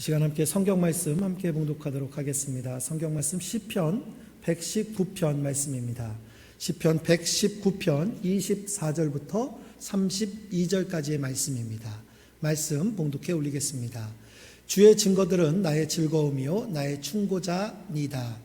시간 함께 성경 말씀 함께 봉독하도록 하겠습니다. 성경 말씀 시편 119편 말씀입니다. 시편 119편 24절부터 32절까지의 말씀입니다. 말씀 봉독해 올리겠습니다. 주의 증거들은 나의 즐거움이요 나의 충고자니이다.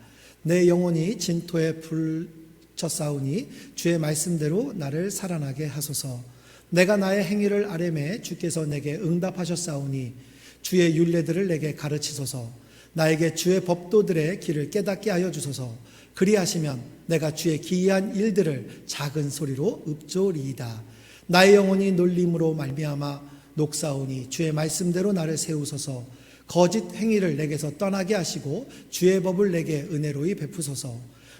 내 영혼이 진토에 불쳤사오니 주의 말씀대로 나를 살아나게 하소서. 내가 나의 행위를 아뢰매 주께서 내게 응답하셨사오니 주의 율례들을 내게 가르치소서. 나에게 주의 법도들의 길을 깨닫게 하여 주소서. 그리하시면 내가 주의 기이한 일들을 작은 소리로 읊조리이다. 나의 영혼이 놀림으로 말미암아 녹사오니 주의 말씀대로 나를 세우소서. 거짓 행위를 내게서 떠나게 하시고 주의 법을 내게 은혜로이 베푸소서.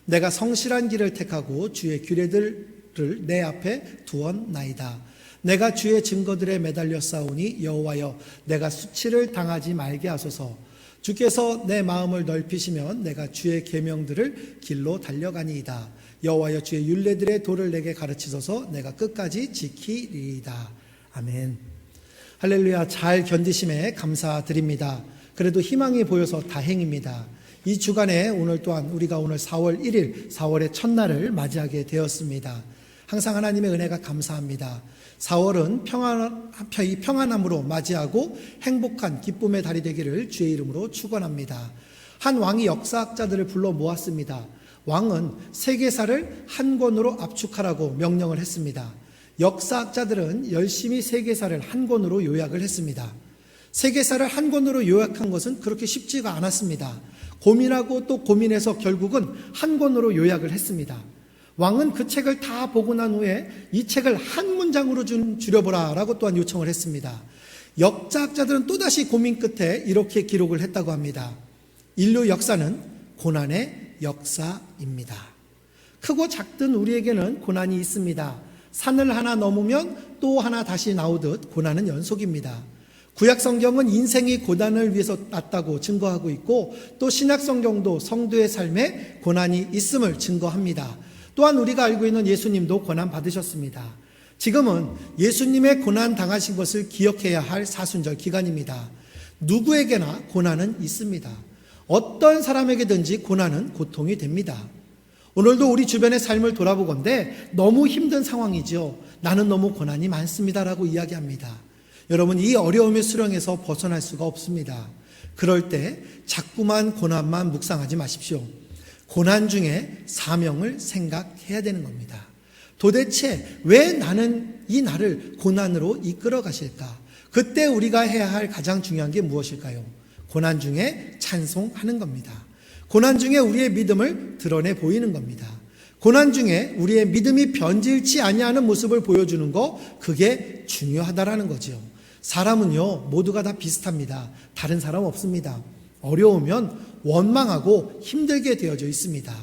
내가 성실한 길을 택하고 주의 규례들을 내 앞에 두었나이다. 내가 주의 증거들에 매달려 싸우니 여호와여 내가 수치를 당하지 말게 하소서. 주께서 내 마음을 넓히시면 내가 주의 계명들을 길로 달려가니이다. 여호와여 주의 율례들의 도를 내게 가르치소서. 내가 끝까지 지키리이다. 아멘. 할렐루야. 잘 견디심에 감사드립니다. 그래도 희망이 보여서 다행입니다. 이 주간에 오늘 또한 우리가 오늘 4월 1일 4월의 첫날을 맞이하게 되었습니다. 항상 하나님의 은혜가 감사합니다. 4월은 평안함으로 맞이하고 행복한 기쁨의 달이 되기를 주의 이름으로 축원합니다. 한 왕이 역사학자들을 불러 모았습니다. 왕은 세계사를 한 권으로 압축하라고 명령을 했습니다. 역사학자들은 열심히 세계사를 한 권으로 요약을 했습니다. 세계사를 한 권으로 요약한 것은 그렇게 쉽지가 않았습니다. 고민하고 또 고민해서 결국은 한 권으로 요약을 했습니다. 왕은 그 책을 다 보고 난 후에 이 책을 한 문장으로 줄여보라 라고 또한 요청을 했습니다. 역사학자들은 또다시 고민 끝에 이렇게 기록을 했다고 합니다. 인류 역사는 고난의 역사입니다. 크고 작든 우리에게는 고난이 있습니다. 산을 하나 넘으면 또 하나 다시 나오듯 고난은 연속입니다. 구약성경은 인생이 고난을 위해서 났다고 증거하고 있고 또 신약성경도 성도의 삶에 고난이 있음을 증거합니다. 또한 우리가 알고 있는 예수님도 고난 받으셨습니다. 지금은 예수님의 고난 당하신 것을 기억해야 할 사순절 기간입니다. 누구에게나 고난은 있습니다. 어떤 사람에게든지 고난은 고통이 됩니다. 오늘도 우리 주변의 삶을 돌아보건대 너무 힘든 상황이죠. 나는 너무 고난이 많습니다라고 이야기합니다. 여러분, 이 어려움의 수렁에서 벗어날 수가 없습니다. 그럴 때 자꾸만 고난만 묵상하지 마십시오. 고난 중에 사명을 생각해야 되는 겁니다. 도대체 왜 나는 이 나를 고난으로 이끌어 가실까? 그때 우리가 해야 할 가장 중요한 게 무엇일까요? 고난 중에 찬송하는 겁니다. 고난 중에 우리의 믿음을 드러내 보이는 겁니다. 고난 중에 우리의 믿음이 변질치 아니하는 모습을 보여주는 거, 그게 중요하다라는 거죠. 사람은요 모두가 다 비슷합니다. 다른 사람 없습니다. 어려우면 원망하고 힘들게 되어져 있습니다.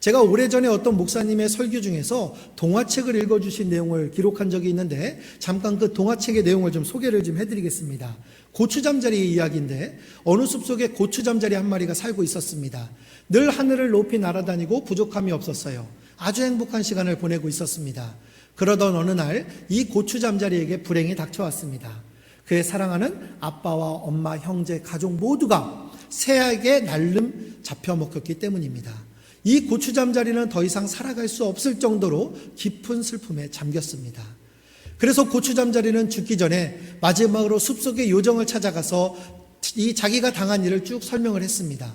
제가 오래전에 어떤 목사님의 설교 중에서 동화책을 읽어주신 내용을 기록한 적이 있는데 잠깐 그 동화책의 내용을 좀 소개를 좀 해드리겠습니다. 고추잠자리의 이야기인데 어느 숲속에 고추잠자리 한 마리가 살고 있었습니다. 늘 하늘을 높이 날아다니고 부족함이 없었어요. 아주 행복한 시간을 보내고 있었습니다. 그러던 어느 날 이 고추잠자리에게 불행이 닥쳐왔습니다. 그의 사랑하는 아빠와 엄마, 형제, 가족 모두가 새에게 날름 잡혀먹혔기 때문입니다. 이 고추잠자리는 더 이상 살아갈 수 없을 정도로 깊은 슬픔에 잠겼습니다. 그래서 고추잠자리는 죽기 전에 마지막으로 숲속의 요정을 찾아가서 이 자기가 당한 일을 쭉 설명을 했습니다.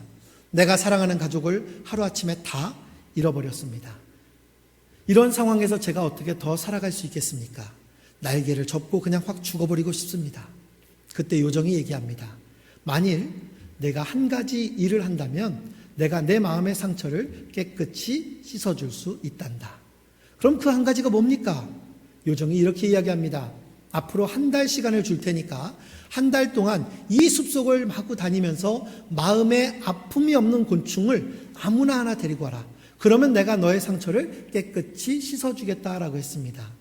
내가 사랑하는 가족을 하루아침에 다 잃어버렸습니다. 이런 상황에서 제가 어떻게 더 살아갈 수 있겠습니까? 날개를 접고 그냥 확 죽어버리고 싶습니다. 그때 요정이 얘기합니다. 만일 내가 한 가지 일을 한다면 내가 내 마음의 상처를 깨끗이 씻어줄 수 있단다. 그럼 그 한 가지가 뭡니까? 요정이 이렇게 이야기합니다. 앞으로 한 달 시간을 줄 테니까 한 달 동안 이 숲속을 마구 다니면서 마음에 아픔이 없는 곤충을 아무나 하나 데리고 와라. 그러면 내가 너의 상처를 깨끗이 씻어주겠다라고 했습니다.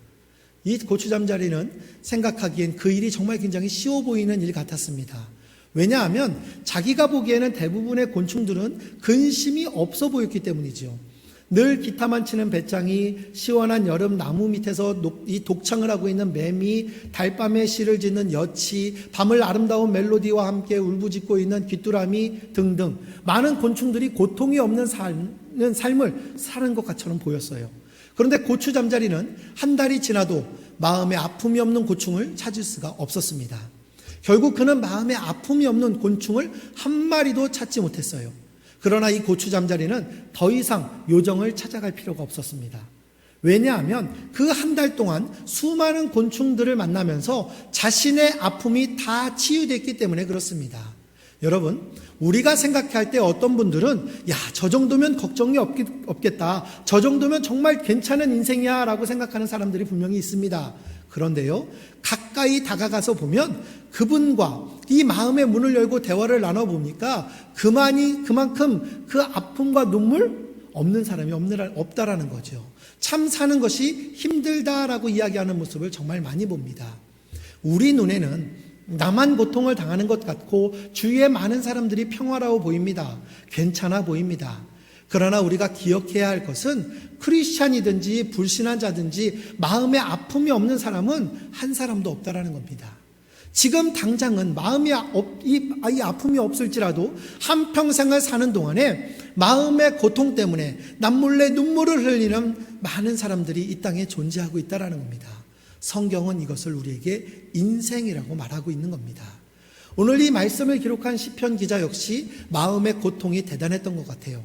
이 고추잠자리는 생각하기엔 그 일이 정말 굉장히 쉬워 보이는 일 같았습니다. 왜냐하면 자기가 보기에는 대부분의 곤충들은 근심이 없어 보였기 때문이죠. 늘 기타만 치는 배짱이, 시원한 여름 나무 밑에서 이 독창을 하고 있는 매미, 달밤에 시를 짓는 여치, 밤을 아름다운 멜로디와 함께 울부짖고 있는 귀뚜라미 등등 많은 곤충들이 고통이 없는 삶을 사는 것처럼 보였어요. 그런데 고추 잠자리는 한 달이 지나도 마음에 아픔이 없는 곤충을 찾을 수가 없었습니다. 결국 그는 마음에 아픔이 없는 곤충을 한 마리도 찾지 못했어요. 그러나 이 고추 잠자리는 더 이상 요정을 찾아갈 필요가 없었습니다. 왜냐하면 그 한 달 동안 수많은 곤충들을 만나면서 자신의 아픔이 다 치유됐기 때문에 그렇습니다. 여러분, 우리가 생각할 때 어떤 분들은 야, 저 정도면 걱정이 없겠다. 저 정도면 정말 괜찮은 인생이야 라고 생각하는 사람들이 분명히 있습니다. 그런데요, 가까이 다가가서 보면 그분과 이 마음의 문을 열고 대화를 나눠보니까 그만큼 그 아픔과 눈물 없는 사람이 없다라는 거죠. 참 사는 것이 힘들다라고 이야기하는 모습을 정말 많이 봅니다. 우리 눈에는 나만 고통을 당하는 것 같고 주위에 많은 사람들이 평화로워 보입니다. 괜찮아 보입니다. 그러나 우리가 기억해야 할 것은 크리스찬이든지 불신앙자든지 마음에 아픔이 없는 사람은 한 사람도 없다라는 겁니다. 지금 당장은 이 아픔이 없을지라도 한평생을 사는 동안에 마음의 고통 때문에 남몰래 눈물을 흘리는 많은 사람들이 이 땅에 존재하고 있다는 겁니다. 성경은 이것을 우리에게 인생이라고 말하고 있는 겁니다. 오늘 이 말씀을 기록한 시편 기자 역시 마음의 고통이 대단했던 것 같아요.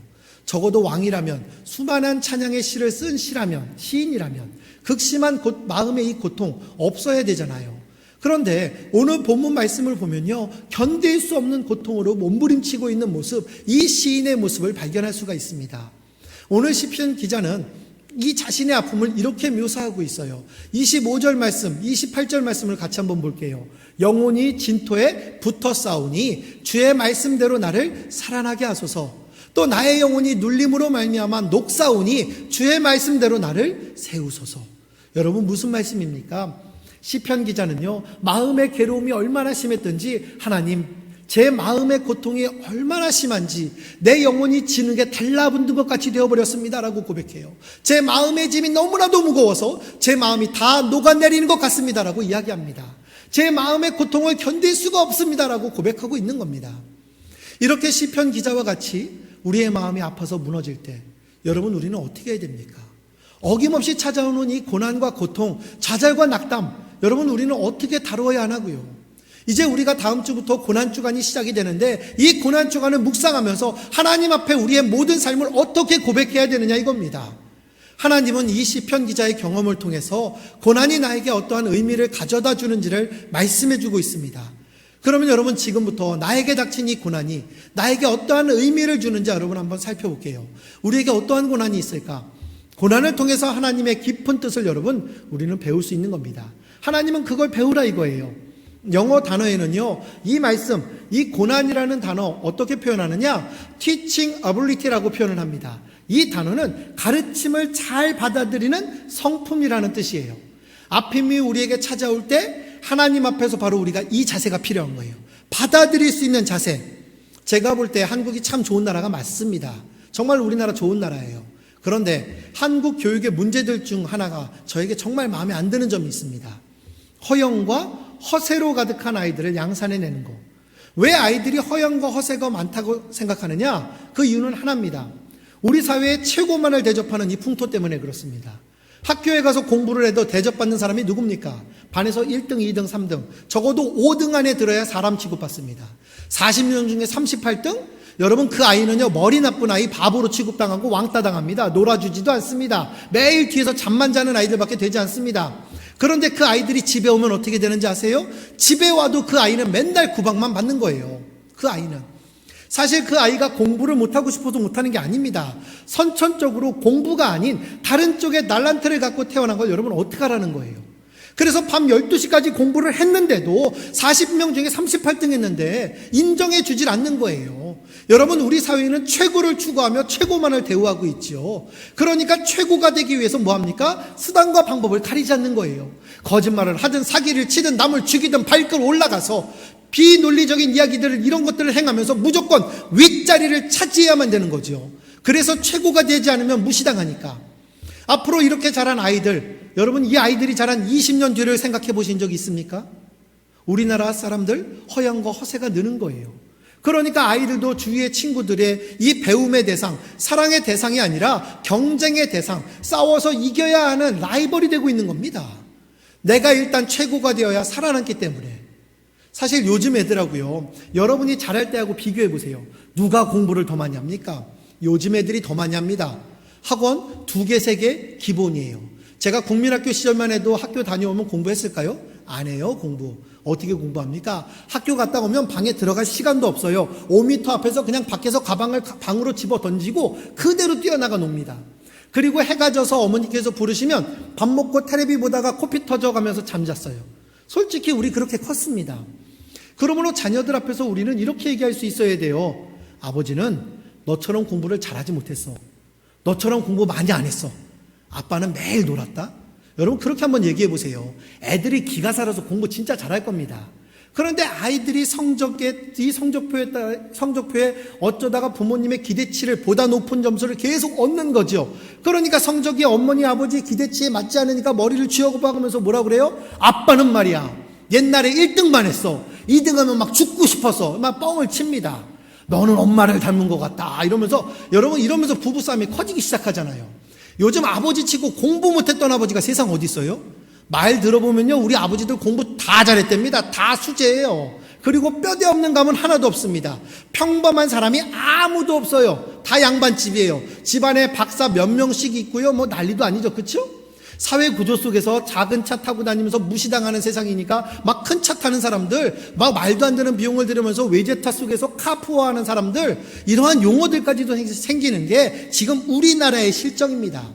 적어도 왕이라면, 수많은 찬양의 시를 쓴 시인이라면 극심한 마음의 이 고통 없어야 되잖아요. 그런데 오늘 본문 말씀을 보면요, 견딜 수 없는 고통으로 몸부림치고 있는 모습, 이 시인의 모습을 발견할 수가 있습니다. 오늘 시편 기자는 이 자신의 아픔을 이렇게 묘사하고 있어요. 25절 말씀, 28절 말씀을 같이 한번 볼게요. 영혼이 진토에 붙어 싸우니 주의 말씀대로 나를 살아나게 하소서. 또 나의 영혼이 눌림으로 말미암아 녹사오니 주의 말씀대로 나를 세우소서. 여러분, 무슨 말씀입니까? 시편 기자는요, 마음의 괴로움이 얼마나 심했든지 하나님, 제 마음의 고통이 얼마나 심한지 내 영혼이 진흙에 달라붙는 것 같이 되어버렸습니다 라고 고백해요. 제 마음의 짐이 너무나도 무거워서 제 마음이 다 녹아내리는 것 같습니다 라고 이야기합니다. 제 마음의 고통을 견딜 수가 없습니다 라고 고백하고 있는 겁니다. 이렇게 시편 기자와 같이 우리의 마음이 아파서 무너질 때 여러분, 우리는 어떻게 해야 됩니까? 어김없이 찾아오는 이 고난과 고통, 좌절과 낙담, 여러분, 우리는 어떻게 다루어야 하나고요? 이제 우리가 다음 주부터 고난주간이 시작이 되는데 이 고난주간을 묵상하면서 하나님 앞에 우리의 모든 삶을 어떻게 고백해야 되느냐 이겁니다. 하나님은 이 시편 기자의 경험을 통해서 고난이 나에게 어떠한 의미를 가져다 주는지를 말씀해 주고 있습니다. 그러면 여러분, 지금부터 나에게 닥친 이 고난이 나에게 어떠한 의미를 주는지 여러분 한번 살펴볼게요. 우리에게 어떠한 고난이 있을까? 고난을 통해서 하나님의 깊은 뜻을 여러분, 우리는 배울 수 있는 겁니다. 하나님은 그걸 배우라 이거예요. 영어 단어에는요, 이 말씀, 이 고난이라는 단어 어떻게 표현하느냐? teaching ability라고 표현을 합니다. 이 단어는 가르침을 잘 받아들이는 성품이라는 뜻이에요. 아픔이 우리에게 찾아올 때 하나님 앞에서 바로 우리가 이 자세가 필요한 거예요. 받아들일 수 있는 자세. 제가 볼 때 한국이 참 좋은 나라가 맞습니다. 정말 우리나라 좋은 나라예요. 그런데 한국 교육의 문제들 중 하나가 저에게 정말 마음에 안 드는 점이 있습니다. 허영과 허세로 가득한 아이들을 양산해내는 거. 왜 아이들이 허영과 허세가 많다고 생각하느냐? 그 이유는 하나입니다. 우리 사회의 최고만을 대접하는 이 풍토 때문에 그렇습니다. 학교에 가서 공부를 해도 대접받는 사람이 누굽니까? 반에서 1등, 2등, 3등, 적어도 5등 안에 들어야 사람 취급받습니다. 40명 중에 38등? 여러분, 그 아이는요, 머리 나쁜 아이, 바보로 취급당하고 왕따 당합니다. 놀아주지도 않습니다. 매일 뒤에서 잠만 자는 아이들밖에 되지 않습니다. 그런데 그 아이들이 집에 오면 어떻게 되는지 아세요? 집에 와도 그 아이는 맨날 구박만 받는 거예요. 그 아이는. 사실 그 아이가 공부를 못하고 싶어서 못하는 게 아닙니다. 선천적으로 공부가 아닌 다른 쪽에 달란트를 갖고 태어난 걸 여러분 어떻게 하라는 거예요? 그래서 밤 12시까지 공부를 했는데도 40명 중에 38등 했는데 인정해 주질 않는 거예요. 여러분, 우리 사회는 최고를 추구하며 최고만을 대우하고 있죠. 그러니까 최고가 되기 위해서 뭐합니까? 수단과 방법을 가리지 않는 거예요. 거짓말을 하든 사기를 치든 남을 죽이든 발걸 올라가서 비논리적인 이야기들을, 이런 것들을 행하면서 무조건 윗자리를 차지해야만 되는 거죠. 그래서 최고가 되지 않으면 무시당하니까. 앞으로 이렇게 자란 아이들, 여러분 이 아이들이 자란 20년 뒤를 생각해 보신 적이 있습니까? 우리나라 사람들 허영과 허세가 느는 거예요. 그러니까 아이들도 주위의 친구들의 이 배움의 대상, 사랑의 대상이 아니라 경쟁의 대상, 싸워서 이겨야 하는 라이벌이 되고 있는 겁니다. 내가 일단 최고가 되어야 살아남기 때문에. 사실 요즘 애들하고요, 여러분이 잘할 때하고 비교해 보세요. 누가 공부를 더 많이 합니까? 요즘 애들이 더 많이 합니다. 학원 2개, 3개 기본이에요. 제가 국민학교 시절만 해도 학교 다녀오면 공부했을까요? 안 해요, 공부. 어떻게 공부합니까? 학교 갔다 오면 방에 들어갈 시간도 없어요. 5m 앞에서 그냥 밖에서 가방을 방으로 집어 던지고 그대로 뛰어나가 놉니다. 그리고 해가 져서 어머니께서 부르시면 밥 먹고 텔레비 보다가 코피 터져가면서 잠잤어요. 솔직히 우리 그렇게 컸습니다. 그러므로 자녀들 앞에서 우리는 이렇게 얘기할 수 있어야 돼요. 아버지는 너처럼 공부를 잘하지 못했어. 너처럼 공부 많이 안 했어. 아빠는 매일 놀았다. 여러분 그렇게 한번 얘기해 보세요. 애들이 기가 살아서 공부 진짜 잘할 겁니다. 그런데 아이들이 성적표에 어쩌다가 부모님의 기대치를 보다 높은 점수를 계속 얻는 거죠. 그러니까 성적이 어머니 아버지 기대치에 맞지 않으니까 머리를 쥐어박으면서 뭐라 그래요? 아빠는 말이야 옛날에 1등만 했어. 2등하면 막 죽고 싶어서 막 뻥을 칩니다. 너는 엄마를 닮은 것 같다 이러면서, 여러분 이러면서 부부싸움이 커지기 시작하잖아요. 요즘 아버지 치고 공부 못했던 아버지가 세상 어디 있어요? 말 들어보면요 우리 아버지들 공부 다 잘했답니다. 다 수재예요. 그리고 뼈대 없는 감은 하나도 없습니다. 평범한 사람이 아무도 없어요. 다 양반집이에요. 집안에 박사 몇 명씩 있고요. 뭐 난리도 아니죠. 그렇죠? 사회 구조 속에서 작은 차 타고 다니면서 무시당하는 세상이니까 막 큰 차 타는 사람들, 막 말도 안 되는 비용을 들이면서 외제차 속에서 카푸어하는 사람들, 이러한 용어들까지도 생기는 게 지금 우리나라의 실정입니다.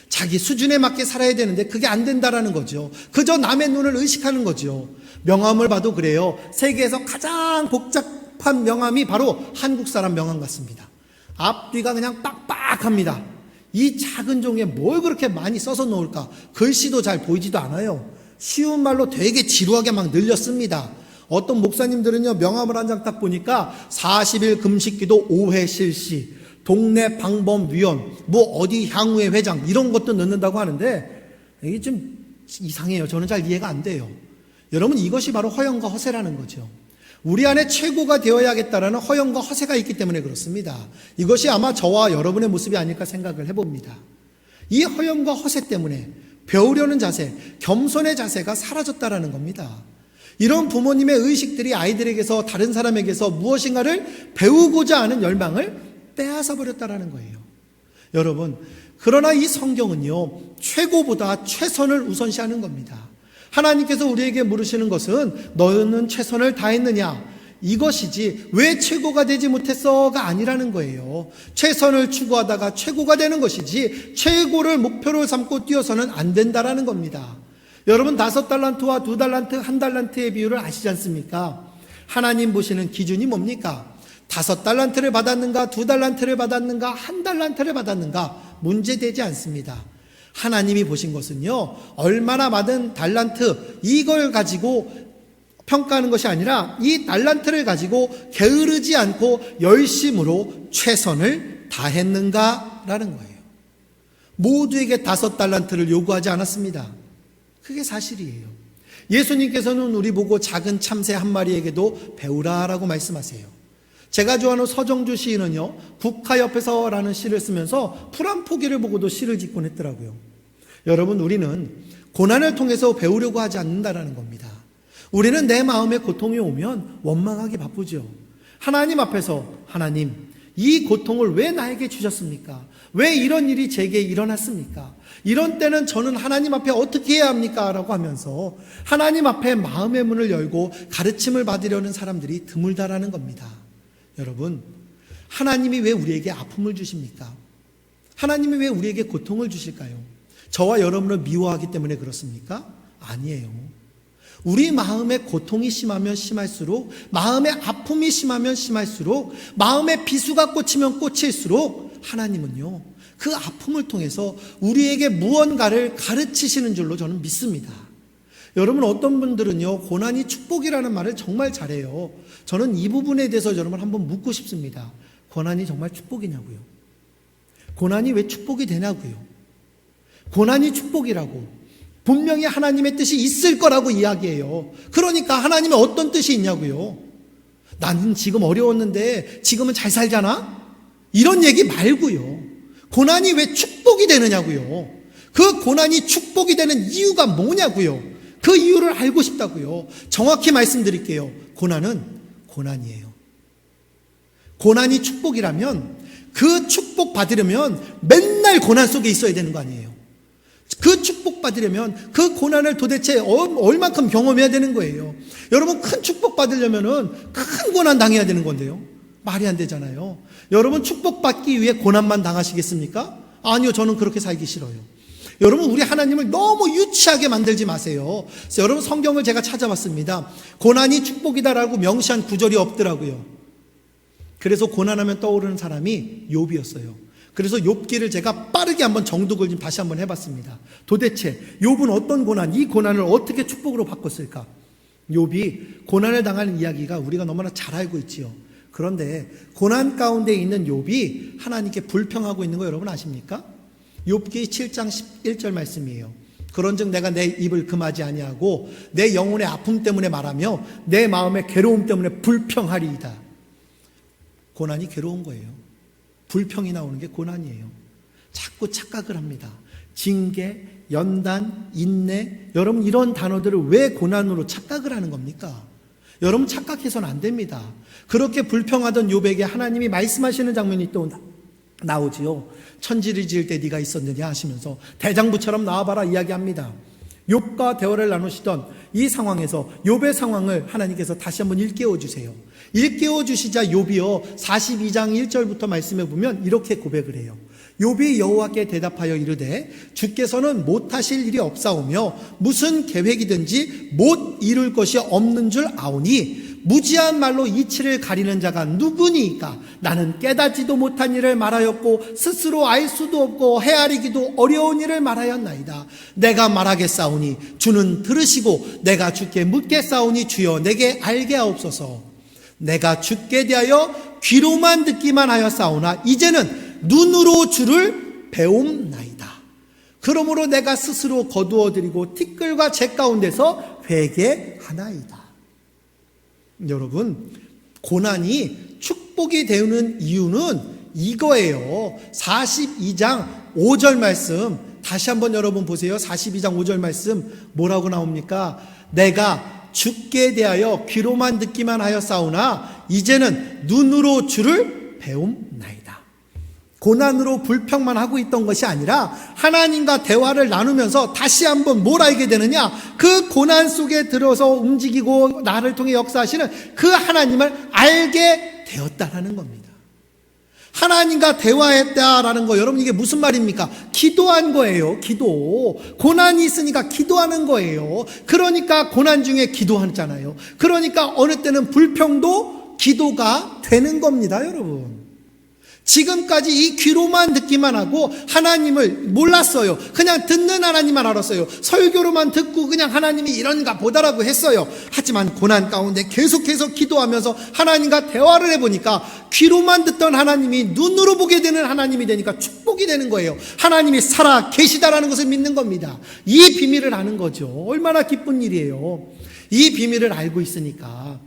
자기 수준에 맞게 살아야 되는데 그게 안 된다라는 거죠. 그저 남의 눈을 의식하는 거죠. 명함을 봐도 그래요. 세계에서 가장 복잡한 명함이 바로 한국 사람 명함 같습니다. 앞뒤가 그냥 빡빡합니다. 이 작은 종이에 뭘 그렇게 많이 써서 놓을까? 글씨도 잘 보이지도 않아요. 쉬운 말로 되게 지루하게 막 늘렸습니다. 어떤 목사님들은요 명함을 한 장 딱 보니까 40일 금식기도 5회 실시, 동네 방범위원, 뭐 어디 향후회 회장 이런 것도 넣는다고 하는데 이게 좀 이상해요. 저는 잘 이해가 안 돼요. 여러분 이것이 바로 허영과 허세라는 거죠. 우리 안에 최고가 되어야겠다라는 허영과 허세가 있기 때문에 그렇습니다. 이것이 아마 저와 여러분의 모습이 아닐까 생각을 해봅니다. 이 허영과 허세 때문에 배우려는 자세, 겸손의 자세가 사라졌다라는 겁니다. 이런 부모님의 의식들이 아이들에게서, 다른 사람에게서 무엇인가를 배우고자 하는 열망을 빼앗아 버렸다라는 거예요. 여러분, 그러나 이 성경은요 최고보다 최선을 우선시하는 겁니다. 하나님께서 우리에게 물으시는 것은 너는 최선을 다했느냐 이것이지 왜 최고가 되지 못했어가 아니라는 거예요. 최선을 추구하다가 최고가 되는 것이지 최고를 목표로 삼고 뛰어서는 안 된다라는 겁니다. 여러분 5달란트와 2달란트, 1달란트의 비율을 아시지 않습니까? 하나님 보시는 기준이 뭡니까? 5달란트를 받았는가, 2달란트를 받았는가, 1달란트를 받았는가 문제되지 않습니다. 하나님이 보신 것은요 얼마나 많은 달란트 이걸 가지고 평가하는 것이 아니라 이 달란트를 가지고 게으르지 않고 열심으로 최선을 다했는가라는 거예요. 모두에게 5달란트를 요구하지 않았습니다. 그게 사실이에요. 예수님께서는 우리 보고 작은 참새 한 마리에게도 배우라라고 말씀하세요. 제가 좋아하는 서정주 시인은요 국화 옆에서라는 시를 쓰면서 풀 한 포기를 보고도 시를 짓곤 했더라고요. 여러분 우리는 고난을 통해서 배우려고 하지 않는다라는 겁니다. 우리는 내 마음에 고통이 오면 원망하기 바쁘죠. 하나님 앞에서 하나님 이 고통을 왜 나에게 주셨습니까? 왜 이런 일이 제게 일어났습니까? 이런 때는 저는 하나님 앞에 어떻게 해야 합니까? 라고 하면서 하나님 앞에 마음의 문을 열고 가르침을 받으려는 사람들이 드물다라는 겁니다. 여러분 하나님이 왜 우리에게 아픔을 주십니까? 하나님이 왜 우리에게 고통을 주실까요? 저와 여러분을 미워하기 때문에 그렇습니까? 아니에요. 우리 마음에 고통이 심하면 심할수록, 마음의 아픔이 심하면 심할수록, 마음의 비수가 꽂히면 꽂힐수록 하나님은요 그 아픔을 통해서 우리에게 무언가를 가르치시는 줄로 저는 믿습니다. 여러분 어떤 분들은요 고난이 축복이라는 말을 정말 잘해요. 저는 이 부분에 대해서 여러분 한번 묻고 싶습니다. 고난이 정말 축복이냐고요? 고난이 왜 축복이 되냐고요. 고난이 축복이라고. 분명히 하나님의 뜻이 있을 거라고 이야기해요. 그러니까 하나님의 어떤 뜻이 있냐고요. 나는 지금 어려웠는데 지금은 잘 살잖아? 이런 얘기 말고요. 고난이 왜 축복이 되느냐고요. 그 고난이 축복이 되는 이유가 뭐냐고요. 그 이유를 알고 싶다고요. 정확히 말씀드릴게요. 고난은 고난이에요. 고난이 축복이라면 그 축복 받으려면 맨날 고난 속에 있어야 되는 거 아니에요. 그 축복 받으려면 그 고난을 도대체 얼만큼 경험해야 되는 거예요. 여러분, 큰 축복 받으려면은 큰 고난 당해야 되는 건데요. 말이 안 되잖아요. 여러분, 축복받기 위해 고난만 당하시겠습니까? 아니요, 저는 그렇게 살기 싫어요. 여러분, 우리 하나님을 너무 유치하게 만들지 마세요. 그래서 여러분, 성경을 제가 찾아봤습니다. 고난이 축복이다라고 명시한 구절이 없더라고요. 그래서 고난하면 떠오르는 사람이 욥이었어요. 그래서 욥기를 제가 빠르게 한번 정독을 좀 다시 한번 해봤습니다. 도대체 욥은 어떤 고난, 이 고난을 어떻게 축복으로 바꿨을까? 욥이 고난을 당하는 이야기가 우리가 너무나 잘 알고 있지요. 그런데 고난 가운데 있는 욥이 하나님께 불평하고 있는 거 여러분 아십니까? 욥기 7장 11절 말씀이에요. 그런즉 내가 내 입을 금하지 아니하고 내 영혼의 아픔 때문에 말하며 내 마음의 괴로움 때문에 불평하리이다. 고난이 괴로운 거예요. 불평이 나오는 게 고난이에요. 자꾸 착각을 합니다. 징계, 연단, 인내, 여러분 이런 단어들을 왜 고난으로 착각을 하는 겁니까? 여러분 착각해서는 안 됩니다. 그렇게 불평하던 욥에게 하나님이 말씀하시는 장면이 또 나오지요. 천지를 지을 때 네가 있었느냐 하시면서 대장부처럼 나와봐라 이야기합니다. 욥과 대화를 나누시던 이 상황에서 욥의 상황을 하나님께서 다시 한번 일깨워 주세요. 일깨워 주시자 욥이요 42장 1절부터 말씀해 보면 이렇게 고백을 해요. 욥이 여호와께 대답하여 이르되 주께서는 못하실 일이 없사오며 무슨 계획이든지 못 이룰 것이 없는 줄 아오니 무지한 말로 이치를 가리는 자가 누구니까? 나는 깨닫지도 못한 일을 말하였고 스스로 알 수도 없고 헤아리기도 어려운 일을 말하였나이다. 내가 말하겠사오니 주는 들으시고 내가 주께 묻겠사오니 주여 내게 알게 하옵소서. 내가 주께 대하여 귀로만 듣기만 하였사오나 이제는 눈으로 주를 배움나이다. 그러므로 내가 스스로 거두어드리고 티끌과 재 가운데서 회개하나이다. 여러분, 고난이 축복이 되는 이유는 이거예요. 42장 5절 말씀 다시 한번 여러분 보세요. 42장 5절 말씀 뭐라고 나옵니까? 내가 주께 대하여 귀로만 듣기만 하였사오나 이제는 눈으로 주를 배움나이다. 고난으로 불평만 하고 있던 것이 아니라 하나님과 대화를 나누면서 다시 한번 뭘 알게 되느냐? 그 고난 속에 들어서 움직이고 나를 통해 역사하시는 그 하나님을 알게 되었다라는 겁니다. 하나님과 대화했다라는 거 여러분 이게 무슨 말입니까? 기도한 거예요. 기도. 고난이 있으니까 기도하는 거예요. 그러니까 고난 중에 기도하잖아요. 그러니까 어느 때는 불평도 기도가 되는 겁니다, 여러분. 지금까지 이 귀로만 듣기만 하고 하나님을 몰랐어요. 그냥 듣는 하나님만 알았어요. 설교로만 듣고 그냥 하나님이 이런가 보다라고 했어요. 하지만 고난 가운데 계속해서 기도하면서 하나님과 대화를 해보니까 귀로만 듣던 하나님이 눈으로 보게 되는 하나님이 되니까 축복이 되는 거예요. 하나님이 살아 계시다라는 것을 믿는 겁니다. 이 비밀을 아는 거죠. 얼마나 기쁜 일이에요. 이 비밀을 알고 있으니까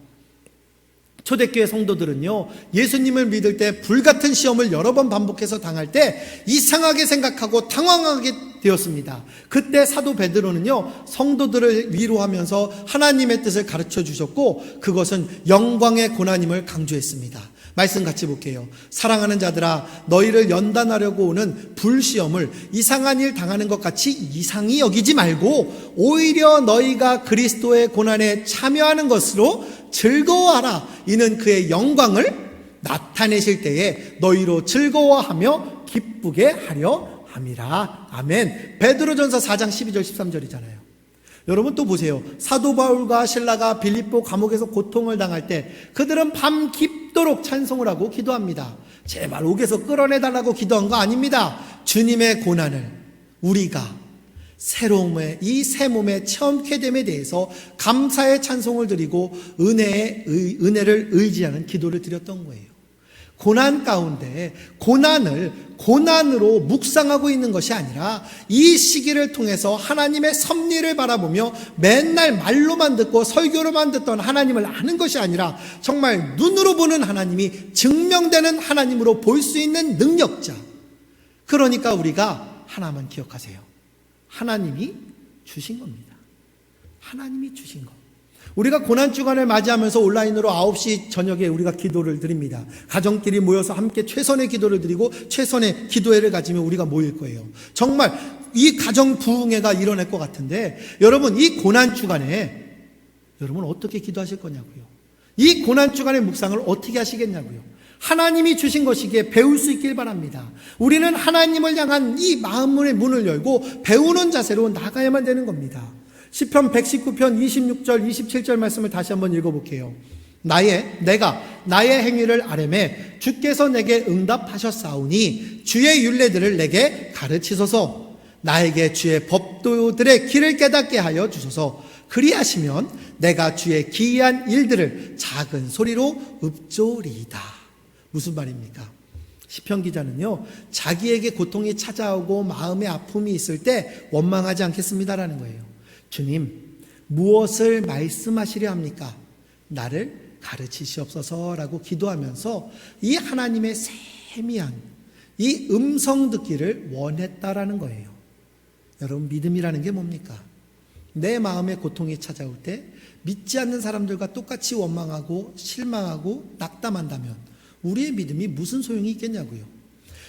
초대교회 성도들은요, 예수님을 믿을 때 불같은 시험을 여러 번 반복해서 당할 때 이상하게 생각하고 당황하게 되었습니다. 그때 사도 베드로는요, 성도들을 위로하면서 하나님의 뜻을 가르쳐 주셨고 그것은 영광의 고난임을 강조했습니다. 말씀 같이 볼게요. 사랑하는 자들아, 너희를 연단하려고 오는 불시험을 이상한 일 당하는 것 같이 이상히 여기지 말고 오히려 너희가 그리스도의 고난에 참여하는 것으로 즐거워하라. 이는 그의 영광을 나타내실 때에 너희로 즐거워하며 기쁘게 하려 함이라. 아멘. 베드로전서 4장 12절 13절이잖아요. 여러분 또 보세요. 사도 바울과 실라가 빌립보 감옥에서 고통을 당할 때 그들은 밤 깊도록 찬송을 하고 기도합니다. 제발 옥에서 끌어내달라고 기도한 거 아닙니다. 주님의 고난을 우리가 새로움의 이 새 몸에 체험케 됨에 대해서 감사의 찬송을 드리고 은혜를 의지하는 기도를 드렸던 거예요. 고난 가운데 고난으로 묵상하고 있는 것이 아니라 이 시기를 통해서 하나님의 섭리를 바라보며 맨날 말로만 듣고 설교로만 듣던 하나님을 아는 것이 아니라 정말 눈으로 보는 하나님이 증명되는 하나님으로 볼 수 있는 능력자. 그러니까 우리가 하나만 기억하세요. 하나님이 주신 겁니다. 하나님이 주신 것. 우리가 고난주간을 맞이하면서 온라인으로 9시 저녁에 우리가 기도를 드립니다. 가정끼리 모여서 함께 최선의 기도를 드리고 최선의 기도회를 가지면 우리가 모일 거예요. 정말 이 가정 부흥회가 일어날 것 같은데 여러분 이 고난주간에 여러분 어떻게 기도하실 거냐고요. 이 고난주간의 묵상을 어떻게 하시겠냐고요. 하나님이 주신 것이기에 배울 수 있길 바랍니다. 우리는 하나님을 향한 이 마음의 문을 열고 배우는 자세로 나가야만 되는 겁니다. 시편 119편 26절 27절 말씀을 다시 한번 읽어볼게요. 내가 나의 행위를 아뢰매 주께서 내게 응답하셨사오니 주의 율례들을 내게 가르치소서. 나에게 주의 법도들의 길을 깨닫게 하여 주소서. 그리하시면 내가 주의 기이한 일들을 작은 소리로 읊조리이다. 무슨 말입니까? 시편 기자는요, 자기에게 고통이 찾아오고 마음의 아픔이 있을 때 원망하지 않겠습니다라는 거예요. 주님, 무엇을 말씀하시려 합니까? 나를 가르치시옵소서라고 기도하면서 이 하나님의 세미한 이 음성 듣기를 원했다라는 거예요. 여러분, 믿음이라는 게 뭡니까? 내 마음에 고통이 찾아올 때 믿지 않는 사람들과 똑같이 원망하고 실망하고 낙담한다면 우리의 믿음이 무슨 소용이 있겠냐고요.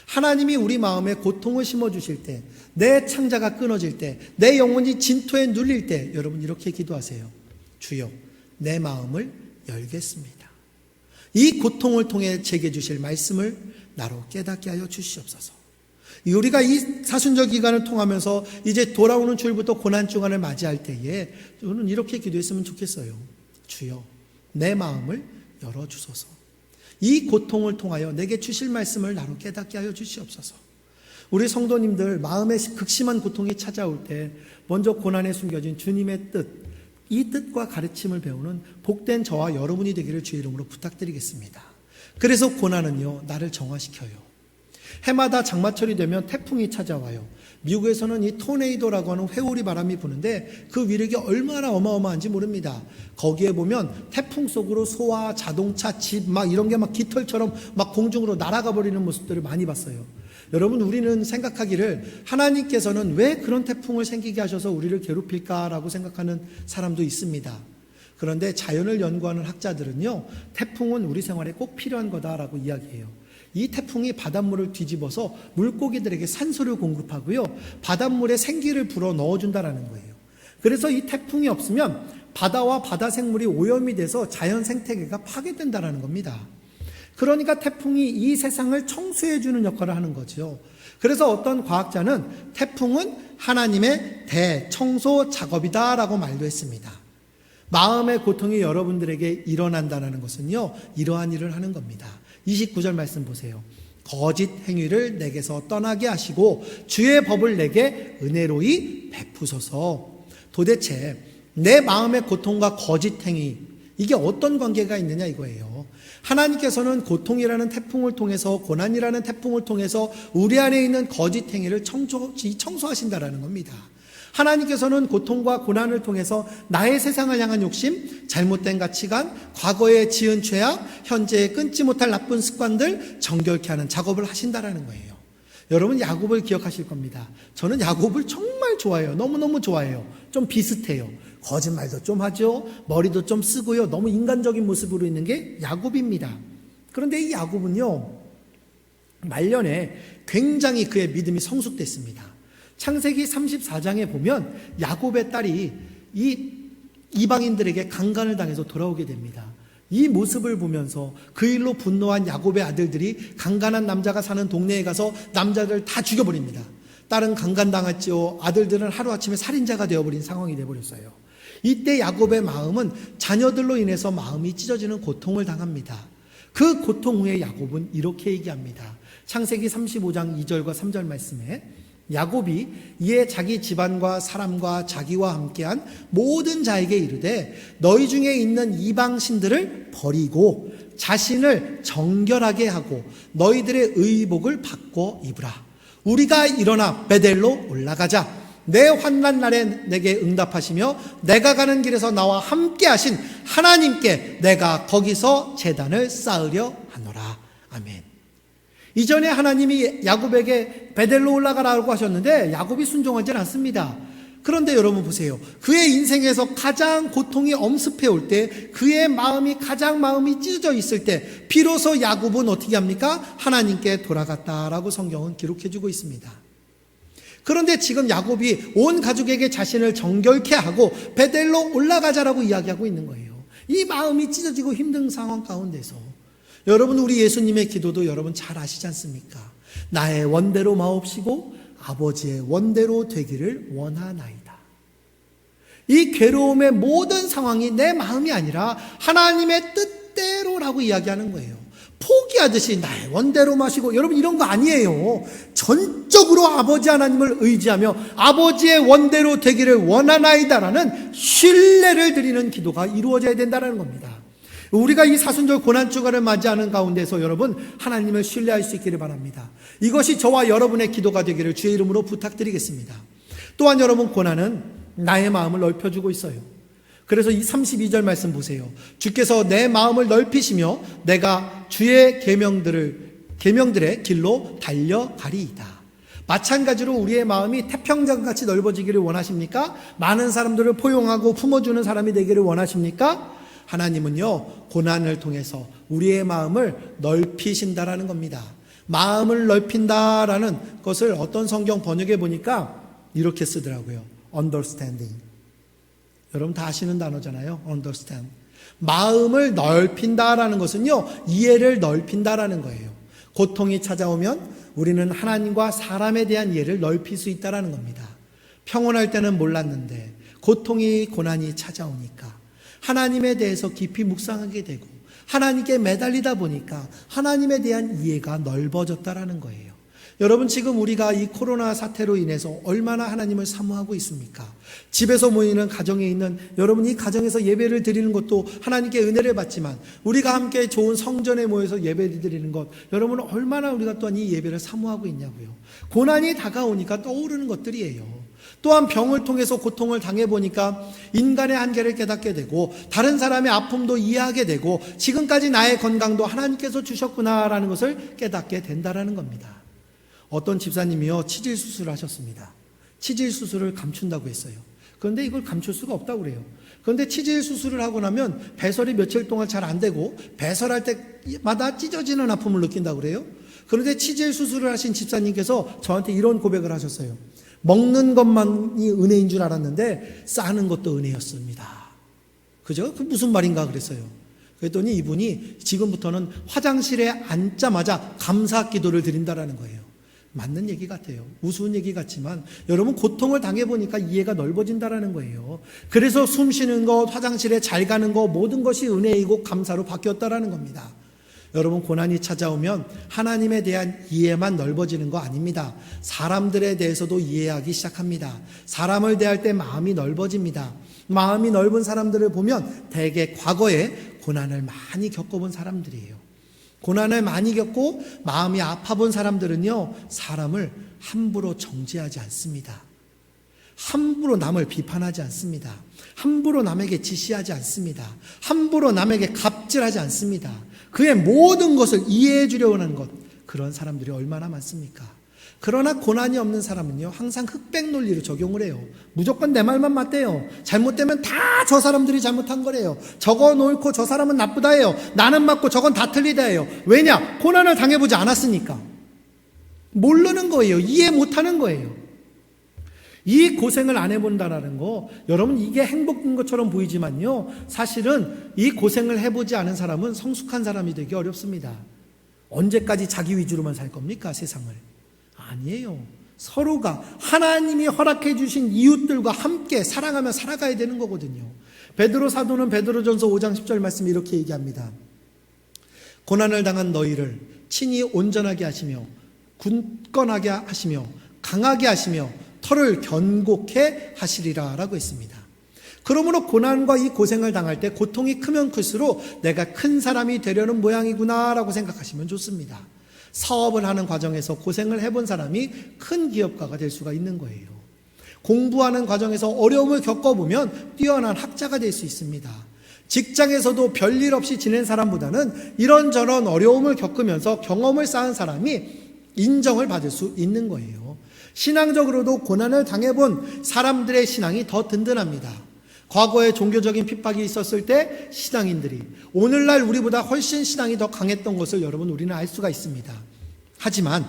하나님이 우리 마음에 고통을 심어주실 때, 내 창자가 끊어질 때, 내 영혼이 진토에 눌릴 때 여러분 이렇게 기도하세요. 주여, 내 마음을 열겠습니다. 이 고통을 통해 제게 주실 말씀을 나로 깨닫게 하여 주시옵소서. 우리가 이 사순절 기간을 통하면서 이제 돌아오는 주일부터 고난주간을 맞이할 때에 저는 이렇게 기도했으면 좋겠어요. 주여, 내 마음을 열어주소서. 이 고통을 통하여 내게 주실 말씀을 나로 깨닫게 하여 주시옵소서. 우리 성도님들 마음에 극심한 고통이 찾아올 때 먼저 고난에 숨겨진 주님의 뜻, 이 뜻과 가르침을 배우는 복된 저와 여러분이 되기를 주의 이름으로 부탁드리겠습니다. 그래서 고난은요, 나를 정화시켜요. 해마다 장마철이 되면 태풍이 찾아와요. 미국에서는 이 토네이도라고 하는 회오리 바람이 부는데 그 위력이 얼마나 어마어마한지 모릅니다. 거기에 보면 태풍 속으로 소와 자동차, 집 막 이런 게 막 깃털처럼 막 공중으로 날아가 버리는 모습들을 많이 봤어요. 여러분, 우리는 생각하기를 하나님께서는 왜 그런 태풍을 생기게 하셔서 우리를 괴롭힐까라고 생각하는 사람도 있습니다. 그런데 자연을 연구하는 학자들은요, 태풍은 우리 생활에 꼭 필요한 거다라고 이야기해요. 이 태풍이 바닷물을 뒤집어서 물고기들에게 산소를 공급하고요, 바닷물에 생기를 불어 넣어준다라는 거예요. 그래서 이 태풍이 없으면 바다와 바다 생물이 오염이 돼서 자연 생태계가 파괴된다라는 겁니다. 그러니까 태풍이 이 세상을 청소해주는 역할을 하는 거죠. 그래서 어떤 과학자는 태풍은 하나님의 대청소 작업이다라고 말도 했습니다. 마음의 고통이 여러분들에게 일어난다는 것은요, 이러한 일을 하는 겁니다. 29절 말씀 보세요. 거짓 행위를 내게서 떠나게 하시고 주의 법을 내게 은혜로이 베푸소서. 도대체 내 마음의 고통과 거짓 행위, 이게 어떤 관계가 있느냐 이거예요. 하나님께서는 고통이라는 태풍을 통해서, 고난이라는 태풍을 통해서 우리 안에 있는 거짓 행위를 청소하신다라는 겁니다. 하나님께서는 고통과 고난을 통해서 나의 세상을 향한 욕심, 잘못된 가치관, 과거에 지은 죄악, 현재에 끊지 못할 나쁜 습관들 정결케 하는 작업을 하신다라는 거예요. 여러분, 야곱을 기억하실 겁니다. 저는 야곱을 정말 좋아해요. 너무너무 좋아해요. 좀 비슷해요. 거짓말도 좀 하죠. 머리도 좀 쓰고요. 너무 인간적인 모습으로 있는 게 야곱입니다. 그런데 이 야곱은요, 말년에 굉장히 그의 믿음이 성숙됐습니다. 창세기 34장에 보면 야곱의 딸이 이 이방인들에게 강간을 당해서 돌아오게 됩니다. 이 모습을 보면서 그 일로 분노한 야곱의 아들들이 강간한 남자가 사는 동네에 가서 남자들 다 죽여버립니다. 딸은 강간당했지요. 아들들은 하루아침에 살인자가 되어버린 상황이 되어버렸어요. 이때 야곱의 마음은 자녀들로 인해서 마음이 찢어지는 고통을 당합니다. 그 고통 후에 야곱은 이렇게 얘기합니다. 창세기 35장 2절과 3절 말씀에 야곱이 이에 자기 집안과 사람과 자기와 함께한 모든 자에게 이르되 너희 중에 있는 이방 신들을 버리고 자신을 정결하게 하고 너희들의 의복을 바꿔 입으라. 우리가 일어나 베델로 올라가자. 내 환난 날에 내게 응답하시며 내가 가는 길에서 나와 함께 하신 하나님께 내가 거기서 제단을 쌓으려 하노라. 아멘. 이전에 하나님이 야곱에게 베델로 올라가라고 하셨는데 야곱이 순종하지 않습니다. 그런데 여러분 보세요. 그의 인생에서 가장 고통이 엄습해 올 때, 그의 마음이 가장 마음이 찢어져 있을 때 비로소 야곱은 어떻게 합니까? 하나님께 돌아갔다라고 성경은 기록해 주고 있습니다. 그런데 지금 야곱이 온 가족에게 자신을 정결케 하고 베델로 올라가자라고 이야기하고 있는 거예요. 이 마음이 찢어지고 힘든 상황 가운데서 여러분, 우리 예수님의 기도도 여러분 잘 아시지 않습니까? 나의 원대로 마옵시고 아버지의 원대로 되기를 원하나이다. 이 괴로움의 모든 상황이 내 마음이 아니라 하나님의 뜻대로라고 이야기하는 거예요. 포기하듯이 나의 원대로 마시고, 여러분 이런 거 아니에요. 전적으로 아버지 하나님을 의지하며 아버지의 원대로 되기를 원하나이다라는 신뢰를 드리는 기도가 이루어져야 된다는 겁니다. 우리가 이 사순절 고난주간을 맞이하는 가운데서 여러분 하나님을 신뢰할 수 있기를 바랍니다. 이것이 저와 여러분의 기도가 되기를 주의 이름으로 부탁드리겠습니다. 또한 여러분, 고난은 나의 마음을 넓혀주고 있어요. 그래서 이 32절 말씀 보세요. 주께서 내 마음을 넓히시며 내가 주의 계명들의 길로 달려가리이다. 마찬가지로 우리의 마음이 태평양같이 넓어지기를 원하십니까? 많은 사람들을 포용하고 품어주는 사람이 되기를 원하십니까? 하나님은요, 고난을 통해서 우리의 마음을 넓히신다라는 겁니다. 마음을 넓힌다라는 것을 어떤 성경 번역에 보니까 이렇게 쓰더라고요. understanding. 여러분 다 아시는 단어잖아요. understand. 마음을 넓힌다라는 것은요, 이해를 넓힌다라는 거예요. 고통이 찾아오면 우리는 하나님과 사람에 대한 이해를 넓힐 수 있다라는 겁니다. 평온할 때는 몰랐는데 고난이 찾아오니까 하나님에 대해서 깊이 묵상하게 되고 하나님께 매달리다 보니까 하나님에 대한 이해가 넓어졌다라는 거예요. 여러분, 지금 우리가 이 코로나 사태로 인해서 얼마나 하나님을 사모하고 있습니까? 집에서 모이는 가정에 있는 여러분, 이 가정에서 예배를 드리는 것도 하나님께 은혜를 받지만 우리가 함께 좋은 성전에 모여서 예배를 드리는 것, 여러분 얼마나 우리가 또한 이 예배를 사모하고 있냐고요. 고난이 다가오니까 떠오르는 것들이에요. 또한 병을 통해서 고통을 당해보니까 인간의 한계를 깨닫게 되고 다른 사람의 아픔도 이해하게 되고 지금까지 나의 건강도 하나님께서 주셨구나라는 것을 깨닫게 된다라는 겁니다. 어떤 집사님이요, 치질 수술을 하셨습니다. 치질 수술을 감춘다고 했어요. 그런데 이걸 감출 수가 없다고 그래요. 그런데 치질 수술을 하고 나면 배설이 며칠 동안 잘 안 되고 배설할 때마다 찢어지는 아픔을 느낀다고 그래요. 그런데 치질 수술을 하신 집사님께서 저한테 이런 고백을 하셨어요. 먹는 것만이 은혜인 줄 알았는데 싸는 것도 은혜였습니다. 그죠? 그 무슨 말인가 그랬어요. 그랬더니 이분이 지금부터는 화장실에 앉자마자 감사 기도를 드린다라는 거예요. 맞는 얘기 같아요. 우스운 얘기 같지만 여러분, 고통을 당해보니까 이해가 넓어진다라는 거예요. 그래서 숨 쉬는 것, 화장실에 잘 가는 것, 모든 것이 은혜이고 감사로 바뀌었다라는 겁니다. 여러분, 고난이 찾아오면 하나님에 대한 이해만 넓어지는 거 아닙니다. 사람들에 대해서도 이해하기 시작합니다. 사람을 대할 때 마음이 넓어집니다. 마음이 넓은 사람들을 보면 대개 과거에 고난을 많이 겪어본 사람들이에요. 고난을 많이 겪고 마음이 아파본 사람들은요, 사람을 함부로 정죄하지 않습니다. 함부로 남을 비판하지 않습니다. 함부로 남에게 지시하지 않습니다. 함부로 남에게 갑질하지 않습니다. 그의 모든 것을 이해해 주려고 하는 것, 그런 사람들이 얼마나 많습니까? 그러나 고난이 없는 사람은요, 항상 흑백 논리로 적용을 해요. 무조건 내 말만 맞대요. 잘못되면 다 저 사람들이 잘못한 거래요. 저거 놓고 저 사람은 나쁘다 해요. 나는 맞고 저건 다 틀리다 해요. 왜냐? 고난을 당해보지 않았으니까. 모르는 거예요. 이해 못하는 거예요. 이 고생을 안 해본다라는 거, 여러분 이게 행복인 것처럼 보이지만요, 사실은 이 고생을 해보지 않은 사람은 성숙한 사람이 되기 어렵습니다. 언제까지 자기 위주로만 살 겁니까, 세상을? 아니에요. 서로가 하나님이 허락해 주신 이웃들과 함께 사랑하며 살아가야 되는 거거든요. 베드로 사도는 베드로전서 5장 10절 말씀에 이렇게 얘기합니다. 고난을 당한 너희를 친히 온전하게 하시며 굳건하게 하시며 강하게 하시며 털을 견고케 하시리라 라고 했습니다. 그러므로 고난과 이 고생을 당할 때 고통이 크면 클수록 내가 큰 사람이 되려는 모양이구나 라고 생각하시면 좋습니다. 사업을 하는 과정에서 고생을 해본 사람이 큰 기업가가 될 수가 있는 거예요. 공부하는 과정에서 어려움을 겪어보면 뛰어난 학자가 될 수 있습니다. 직장에서도 별일 없이 지낸 사람보다는 이런저런 어려움을 겪으면서 경험을 쌓은 사람이 인정을 받을 수 있는 거예요. 신앙적으로도 고난을 당해본 사람들의 신앙이 더 든든합니다. 과거에 종교적인 핍박이 있었을 때 신앙인들이 오늘날 우리보다 훨씬 신앙이 더 강했던 것을 여러분 우리는 알 수가 있습니다. 하지만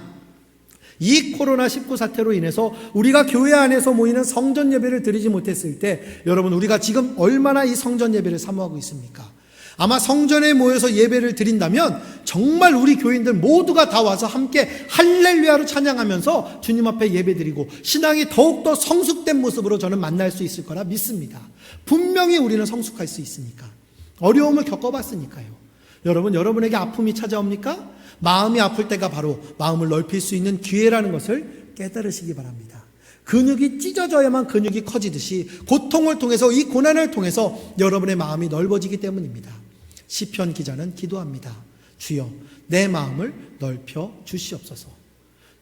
이 코로나19 사태로 인해서 우리가 교회 안에서 모이는 성전 예배를 드리지 못했을 때 여러분 우리가 지금 얼마나 이 성전 예배를 사모하고 있습니까? 아마 성전에 모여서 예배를 드린다면 정말 우리 교인들 모두가 다 와서 함께 할렐루야로 찬양하면서 주님 앞에 예배드리고 신앙이 더욱더 성숙된 모습으로 저는 만날 수 있을 거라 믿습니다. 분명히 우리는 성숙할 수 있으니까. 어려움을 겪어봤으니까요. 여러분, 여러분에게 아픔이 찾아옵니까? 마음이 아플 때가 바로 마음을 넓힐 수 있는 기회라는 것을 깨달으시기 바랍니다. 근육이 찢어져야만 근육이 커지듯이 고통을 통해서 이 고난을 통해서 여러분의 마음이 넓어지기 때문입니다. 시편 기자는 기도합니다. 주여 내 마음을 넓혀 주시옵소서.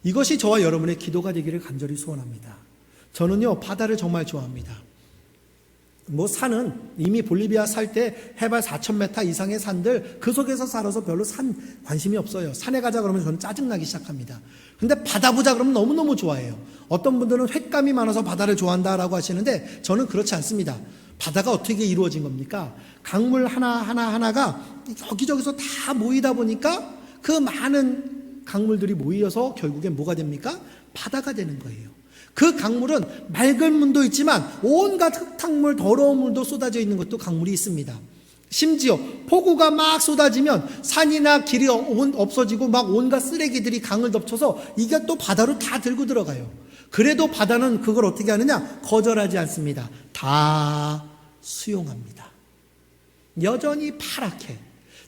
이것이 저와 여러분의 기도가 되기를 간절히 소원합니다. 저는요 바다를 정말 좋아합니다. 산은 이미 볼리비아 살 때 해발 4,000m 이상의 산들 그 속에서 살아서 별로 산 관심이 없어요. 산에 가자 그러면 저는 짜증나기 시작합니다. 근데 바다 보자 그러면 너무너무 좋아해요. 어떤 분들은 횟감이 많아서 바다를 좋아한다라고 하시는데 저는 그렇지 않습니다. 바다가 어떻게 이루어진 겁니까? 강물 하나가 여기저기서 다 모이다 보니까 그 많은 강물들이 모여서 결국엔 뭐가 됩니까? 바다가 되는 거예요. 그 강물은 맑은 물도 있지만 온갖 흙탕물, 더러운 물도 쏟아져 있는 것도 강물이 있습니다. 심지어 폭우가 막 쏟아지면 산이나 길이 없어지고 막 온갖 쓰레기들이 강을 덮쳐서 이게 또 바다로 다 들고 들어가요. 그래도 바다는 그걸 어떻게 하느냐? 거절하지 않습니다. 다 수용합니다. 여전히 파랗게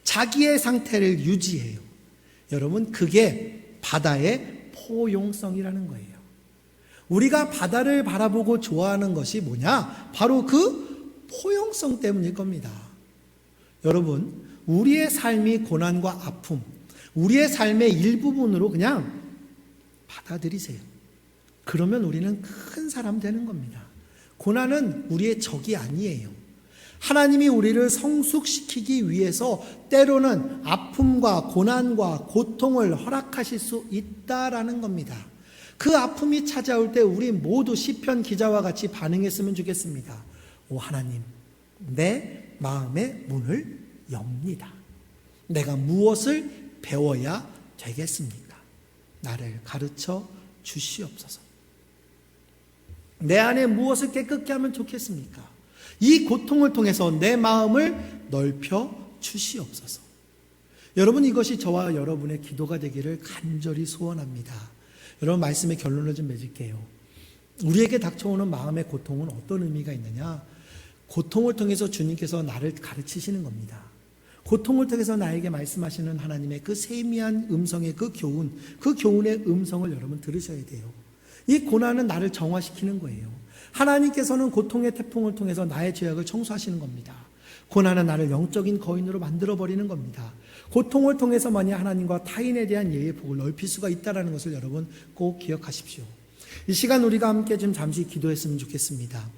자기의 상태를 유지해요. 여러분, 그게 바다의 포용성이라는 거예요. 우리가 바다를 바라보고 좋아하는 것이 뭐냐? 바로 그 포용성 때문일 겁니다. 여러분, 우리의 삶이 고난과 아픔, 우리의 삶의 일부분으로 그냥 받아들이세요. 그러면 우리는 큰 사람 되는 겁니다. 고난은 우리의 적이 아니에요. 하나님이 우리를 성숙시키기 위해서 때로는 아픔과 고난과 고통을 허락하실 수 있다라는 겁니다. 그 아픔이 찾아올 때 우리 모두 시편 기자와 같이 반응했으면 좋겠습니다. 오 하나님, 내 마음의 문을 엽니다. 내가 무엇을 배워야 되겠습니까? 나를 가르쳐 주시옵소서. 내 안에 무엇을 깨끗게 하면 좋겠습니까? 이 고통을 통해서 내 마음을 넓혀 주시옵소서. 여러분, 이것이 저와 여러분의 기도가 되기를 간절히 소원합니다. 여러분, 말씀의 결론을 좀 맺을게요. 우리에게 닥쳐오는 마음의 고통은 어떤 의미가 있느냐? 고통을 통해서 주님께서 나를 가르치시는 겁니다. 고통을 통해서 나에게 말씀하시는 하나님의 그 세미한 음성의 그 교훈의 음성을 여러분 들으셔야 돼요. 이 고난은 나를 정화시키는 거예요. 하나님께서는 고통의 태풍을 통해서 나의 죄악을 청소하시는 겁니다. 고난은 나를 영적인 거인으로 만들어버리는 겁니다. 고통을 통해서만이 하나님과 타인에 대한 예의 폭을 넓힐 수가 있다는 것을 여러분 꼭 기억하십시오. 이 시간 우리가 함께 좀 잠시 기도했으면 좋겠습니다.